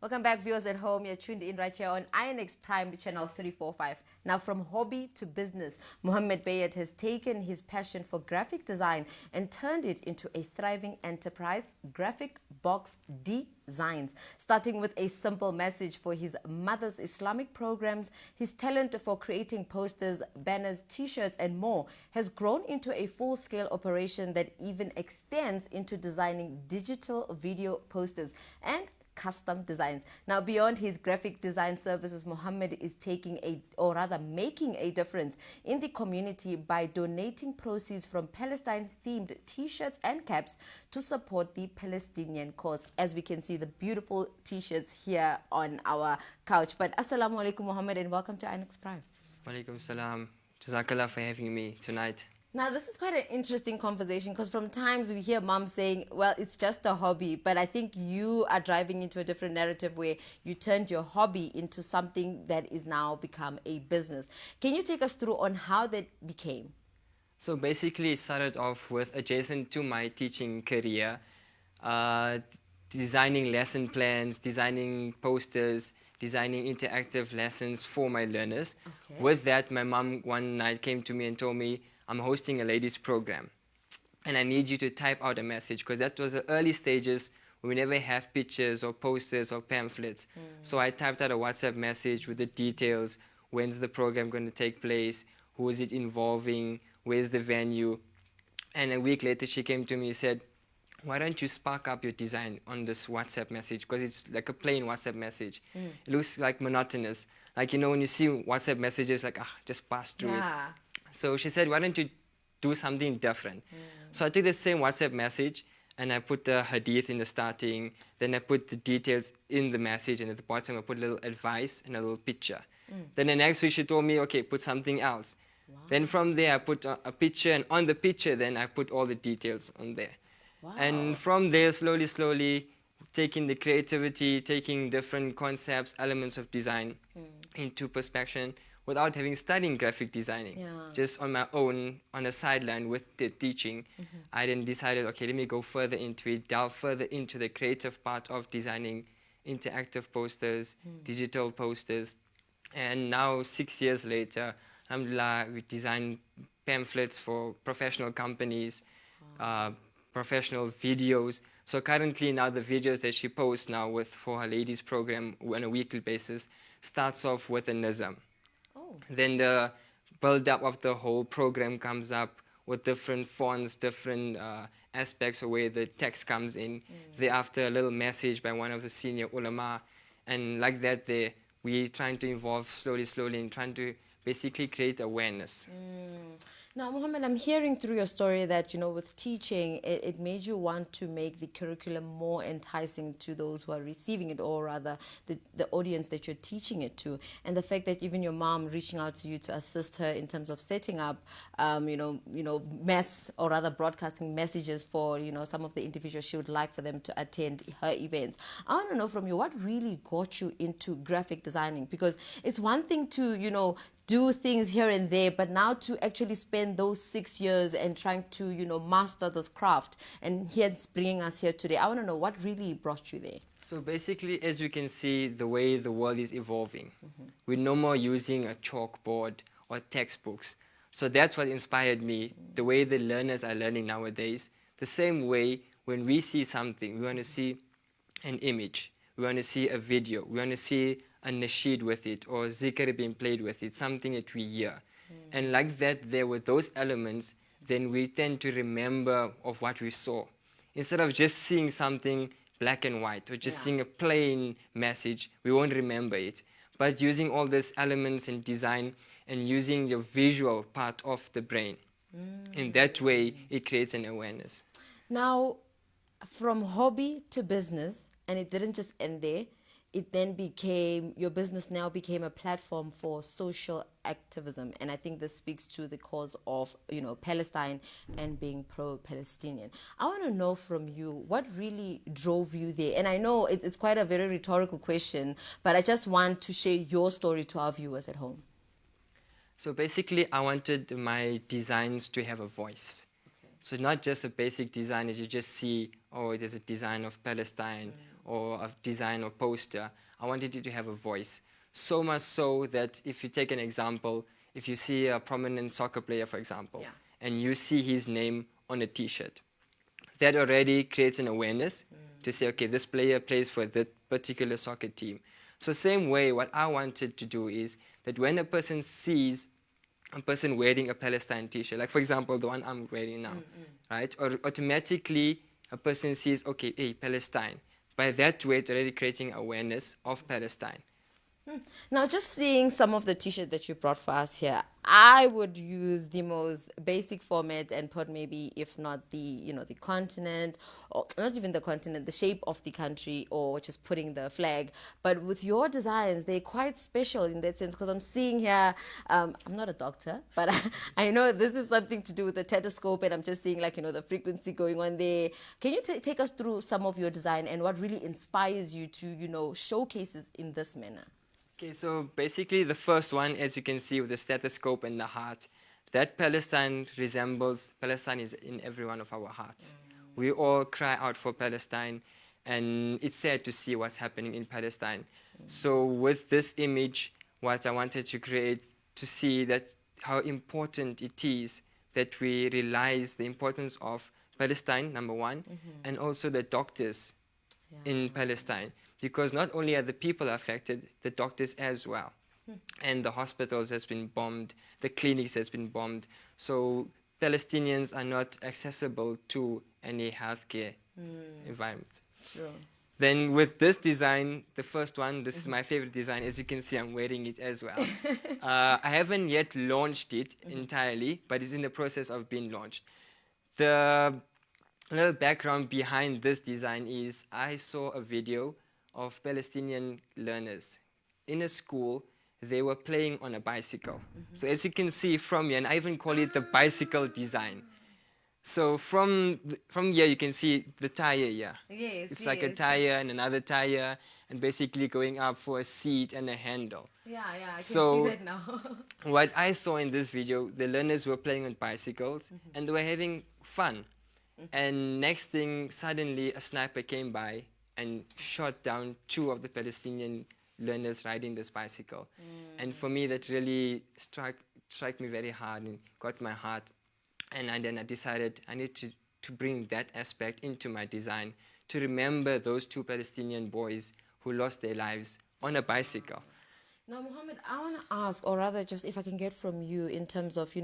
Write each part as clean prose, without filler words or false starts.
Welcome back, viewers at home. You're tuned in right here on INX Prime Channel 345. Now, from hobby to business, Mohammed Bayat has taken his passion for graphic design and turned it into a thriving enterprise, Graphic Box Designs. Starting with a simple message for his mother's Islamic programs, his talent for creating posters, banners, t-shirts, and more has grown into a full-scale operation that even extends into designing digital video posters and custom designs. Now, beyond his graphic design services, Mohammed is making a difference in the community by donating proceeds from Palestine-themed t-shirts and caps to support the Palestinian cause. As we can see, the beautiful t-shirts here on our couch. But assalamu alaikum, Mohammed, and welcome to INX Prime. Walaikum salam. Jazakallah for having me tonight. Now, this is quite an interesting conversation because from times we hear mom saying, well, it's just a hobby. But I think you are driving into a different narrative where you turned your hobby into something that is now become a business. Can you take us through on how that became? So basically, it started off with adjacent to my teaching career, designing lesson plans, designing posters, designing interactive lessons for my learners. Okay. With that, my mom one night came to me and told me, I'm hosting a ladies program and I need you to type out a message, because that was the early stages when we never have pictures or posters or pamphlets. So I typed out a WhatsApp message with the details. When's the program going to take place? Who is it involving? Where's the venue? And a week later she came to me and said, why don't you spark up your design on this WhatsApp message? Because it's like a plain WhatsApp message. It looks like monotonous. Like, you know, when you see WhatsApp messages, like, just pass through it. So she said, why don't you do something different? So I took the same WhatsApp message and I put the hadith in the starting. Then I put the details in the message, and at the bottom I put a little advice and a little picture. Then the next week she told me, okay, put something else. Wow. Then from there I put a picture, and on the picture then I put all the details on there. Wow. And from there, slowly, taking the creativity, taking different concepts, elements of design into perspective, without having studied graphic designing. Just on my own, on a sideline with the teaching, I then decided, okay, let me go further into it, delve further into the creative part of designing interactive posters, digital posters. And now, 6 years later, alhamdulillah, we design pamphlets for professional companies, professional videos. So currently now the videos that she posts now for her ladies program on a weekly basis starts off with a nizam. Then the build-up of the whole program comes up with different fonts, different aspects of where the text comes in. Thereafter, a little message by one of the senior ulama. And like that, we're trying to evolve slowly and trying to basically create awareness. Now, Mohammed, I'm hearing through your story that, you know, with teaching, it made you want to make the curriculum more enticing to those who are receiving it, or rather the audience that you're teaching it to. And the fact that even your mom reaching out to you to assist her in terms of setting up, broadcasting messages for, some of the individuals she would like for them to attend her events. I want to know from you, what really got you into graphic designing? Because it's one thing to, do things here and there, but now to actually spend those 6 years and trying to, master this craft, and here's bringing us here today. I want to know what really brought you there. So basically, as we can see, the way the world is evolving, we're no more using a chalkboard or textbooks. So that's what inspired me, the way the learners are learning nowadays. The same way, when we see something, we want to see an image, we want to see a video, we want to see a nasheed with it, or zikr being played with it, something that we hear. And like that, there were those elements, then we tend to remember of what we saw. Instead of just seeing something black and white, or just seeing a plain message, we won't remember it. But using all these elements in design and using your visual part of the brain, in that way, it creates an awareness. Now, from hobby to business, and it didn't just end there, it then your business now became a platform for social activism. And I think this speaks to the cause of, Palestine and being pro-Palestinian. I want to know from you, what really drove you there? And I know it's quite a very rhetorical question, but I just want to share your story to our viewers at home. So basically, I wanted my designs to have a voice. So not just a basic design as you just see, oh, there's a design of Palestine, or a design or poster, I wanted it to have a voice. So much so that if you take an example, if you see a prominent soccer player, for example, and you see his name on a t-shirt, that already creates an awareness to say, okay, this player plays for that particular soccer team. So same way, what I wanted to do is that when a person sees a person wearing a Palestine t-shirt, like for example, the one I'm wearing now, right? Or automatically a person sees, okay, hey, Palestine. By that way, it's already creating awareness of Palestine. Now, just seeing some of the t-shirts that you brought for us here, I would use the most basic format and put maybe, if not the, the continent, or not even the continent, the shape of the country, or just putting the flag. But with your designs, they're quite special in that sense, because I'm seeing here, I'm not a doctor, but I know this is something to do with the stethoscope, and I'm just seeing like, the frequency going on there. Can you take us through some of your design and what really inspires you to, showcases in this manner? Okay, so basically the first one, as you can see with the stethoscope and the heart, that Palestine is in every one of our hearts. We all cry out for Palestine, and it's sad to see what's happening in Palestine. So with this image, what I wanted to create, to see that how important it is that we realize the importance of Palestine, number one, and also the doctors in Palestine. Because not only are the people affected, the doctors as well. And the hospitals has been bombed, the clinics has been bombed. So Palestinians are not accessible to any healthcare environment. True. Then with this design, the first one, this is my favorite design. As you can see, I'm wearing it as well. I haven't yet launched it entirely, but it's in the process of being launched. The little background behind this design is I saw a video of Palestinian learners in a school. They were playing on a bicycle. So as you can see from here, and I even call it the bicycle design. So from here you can see the tire here. Yes, it's like a tire and another tire, and basically going up for a seat and a handle. Yeah, I can So see that now. what I saw in this video, the learners were playing on bicycles and they were having fun. And next thing, suddenly a sniper came by and shot down 2 of the Palestinian learners riding this bicycle. And for me, that really struck me very hard and got my heart. And then I decided I need to bring that aspect into my design, to remember those 2 Palestinian boys who lost their lives on a bicycle. Now, Mohammed, I want to ask, or rather just if I can get from you in terms of,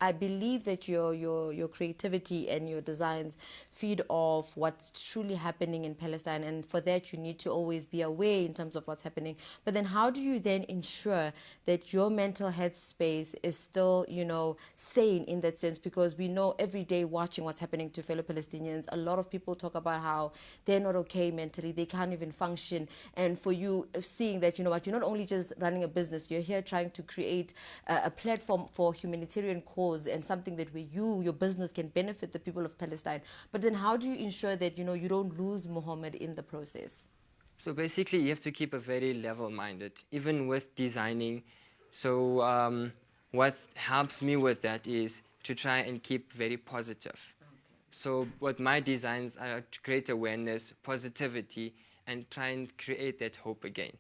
I believe that your creativity and your designs feed off what's truly happening in Palestine, and for that you need to always be aware in terms of what's happening. But then how do you then ensure that your mental health space is still, sane in that sense? Because we know every day watching what's happening to fellow Palestinians, a lot of people talk about how they're not okay mentally, they can't even function. And for you, seeing that, you're not only just running a business, you're here trying to create a platform for humanitarian cause and something that where your business can benefit the people of Palestine. But then how do you ensure that, you don't lose Mohammed in the process? So basically, you have to keep a very level-minded, even with designing. So what helps me with that is to try and keep very positive. So what my designs are to create awareness, positivity, and try and create that hope again.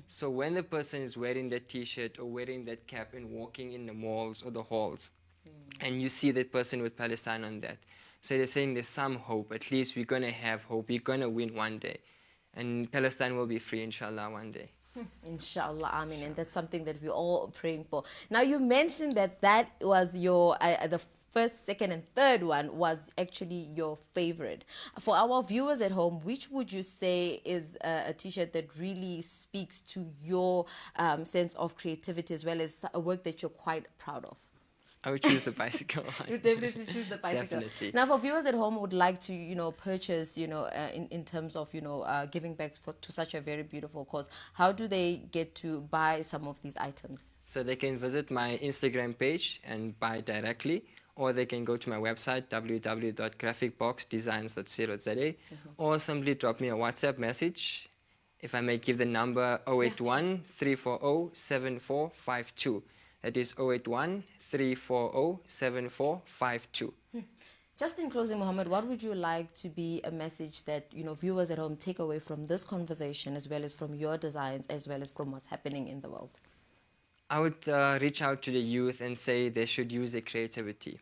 So when the person is wearing that t-shirt or wearing that cap and walking in the malls or the halls, and you see that person with Palestine on that, so they're saying there's some hope. At least we're going to have hope. We're going to win one day. And Palestine will be free, inshallah, one day. Inshallah, Amin. And that's something that we're all praying for. Now, you mentioned that was your, the first, second, and third one was actually your favorite. For our viewers at home, which would you say is a t-shirt that really speaks to your sense of creativity, as well as a work that you're quite proud of? I would choose the bicycle. You definitely choose the bicycle. Definitely. Now, for viewers at home who would like to, purchase, in terms of, giving back to such a very beautiful cause, how do they get to buy some of these items? So they can visit my Instagram page and buy directly, or they can go to my website, www.graphicboxdesigns.co.za, or simply drop me a WhatsApp message. If I may give the number 081 340 7452. That is 081 340 7452. Just in closing, Mohammed, what would you like to be a message that, you know, viewers at home take away from this conversation, as well as from your designs, as well as from what's happening in the world? I would reach out to the youth and say they should use their creativity.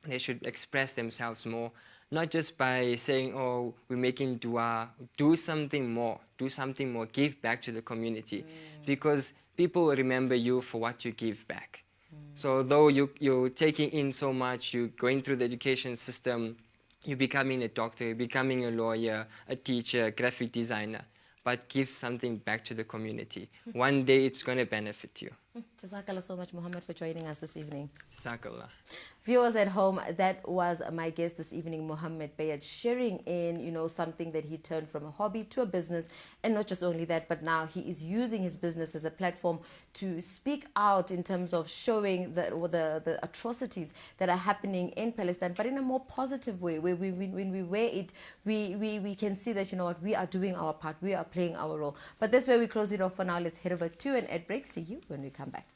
They should express themselves more, not just by saying, oh, we're making dua. Do something more. Do something more. Give back to the community. Because people will remember you for what you give back. So though you're taking in so much, you're going through the education system, you're becoming a doctor, you're becoming a lawyer, a teacher, a graphic designer, but give something back to the community. One day it's going to benefit you. Jazakallah so much, Mohammed, for joining us this evening. Jazakallah. Viewers at home, that was my guest this evening, Mohammed Bayat, sharing in, you know, something that he turned from a hobby to a business. And not just only that, but now he is using his business as a platform to speak out in terms of showing the atrocities that are happening in Palestine, but in a more positive way, where when we wear it, we can see that, you know what, we are doing our part, we are playing our role. But that's where we close it off for now. Let's head over to an ad break. See you when we come back.